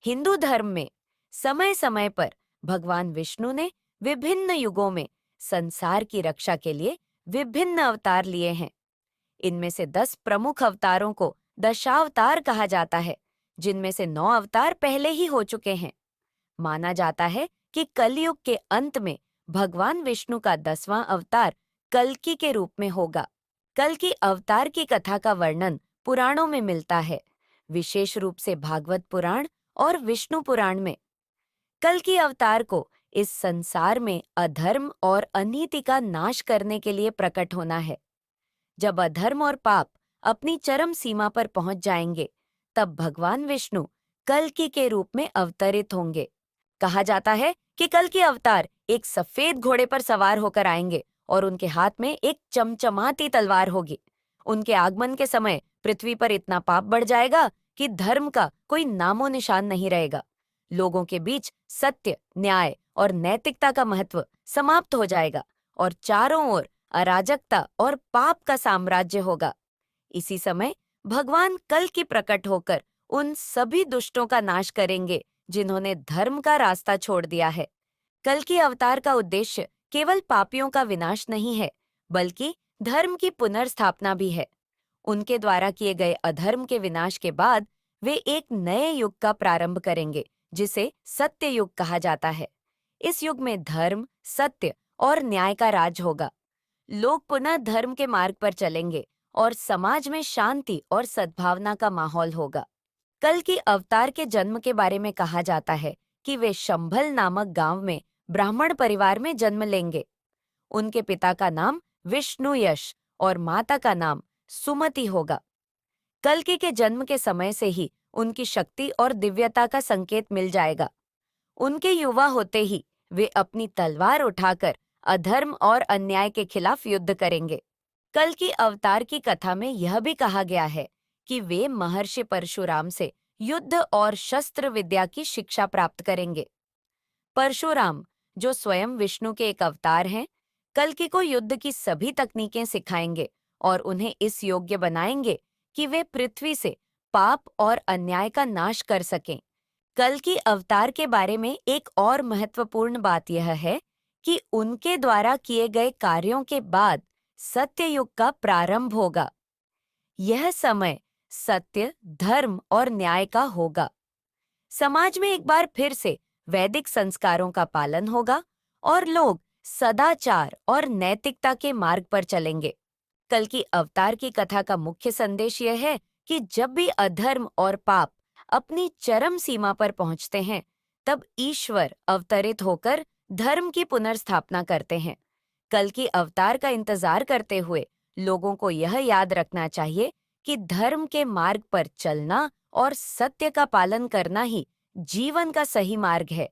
हिंदू धर्म में समय समय पर भगवान विष्णु ने विभिन्न युगों में संसार की रक्षा के लिए विभिन्न अवतार लिए हैं। इनमें से 10 प्रमुख अवतारों को दशावतार कहा जाता है, जिनमें से 9 अवतार पहले ही हो चुके हैं। माना जाता है कि कलयुग के अंत में भगवान विष्णु का 10वां अवतार कल्कि के रूप में होगा। कल्कि अवतार की कथा का वर्णन पुराणों में मिलता है, विशेष रूप से भागवत पुराण और विष्णु पुराण में। कल्कि अवतार को इस संसार में अधर्म और अनीति का नाश करने के लिए प्रकट होना है। जब अधर्म और पाप अपनी चरम सीमा पर पहुंच जाएंगे, तब भगवान विष्णु कल्कि के रूप में अवतरित होंगे। कहा जाता है कि कल्कि अवतार एक सफेद घोड़े पर सवार होकर आएंगे और उनके हाथ में एक चमचमाती तलवार होगी। उनके आगमन के समय पृथ्वी पर इतना पाप बढ़ जाएगा कि धर्म का कोई नामो निशान नहीं रहेगा। लोगों के बीच सत्य, न्याय और नैतिकता का महत्व समाप्त हो जाएगा और चारों ओर अराजकता और पाप का साम्राज्य होगा। इसी समय भगवान कल्कि प्रकट होकर उन सभी दुष्टों का नाश करेंगे जिन्होंने धर्म का रास्ता छोड़ दिया है। कल्कि अवतार का उद्देश्य केवल पापियों का विनाश नहीं है, बल्कि धर्म की पुनर्स्थापना भी है। उनके द्वारा किए गए अधर्म के विनाश के बाद वे एक नए युग का प्रारंभ करेंगे, जिसे सत्य युग कहा जाता है। इस युग में धर्म, सत्य और न्याय का राज होगा। लोग पुनः धर्म के मार्ग पर चलेंगे और समाज में शांति और सद्भावना का माहौल होगा। कल्कि अवतार के जन्म के बारे में कहा जाता है कि वे शंभल नामक गांव में ब्राह्मण परिवार में जन्म लेंगे। उनके पिता का नाम विष्णुयश और माता का नाम सुमति होगा। कल्कि के जन्म के समय से ही उनकी शक्ति और दिव्यता का संकेत मिल जाएगा। उनके युवा होते ही वे अपनी तलवार उठाकर अधर्म और अन्याय के खिलाफ युद्ध करेंगे। कल्कि अवतार की कथा में यह भी कहा गया है कि वे महर्षि परशुराम से युद्ध और शस्त्र विद्या की शिक्षा प्राप्त करेंगे। परशुराम, जो स्वयं विष्णु के एक अवतार हैं, कल्कि को युद्ध की सभी तकनीकें सिखाएंगे और उन्हें इस योग्य बनाएंगे कि वे पृथ्वी से पाप और अन्याय का नाश कर सकें। कल्कि अवतार के बारे में एक और महत्वपूर्ण बात यह है कि उनके द्वारा किए गए कार्यों के बाद सत्य युग का प्रारंभ होगा। यह समय सत्य, धर्म और न्याय का होगा। समाज में एक बार फिर से वैदिक संस्कारों का पालन होगा और लोग सदाचार और नैतिकता के मार्ग पर चलेंगे। कल्कि अवतार की कथा का मुख्य संदेश यह है कि जब भी अधर्म और पाप अपनी चरम सीमा पर पहुंचते हैं, तब ईश्वर अवतरित होकर धर्म की पुनर्स्थापना करते हैं। कल्कि अवतार का इंतजार करते हुए लोगों को यह याद रखना चाहिए कि धर्म के मार्ग पर चलना और सत्य का पालन करना ही जीवन का सही मार्ग है।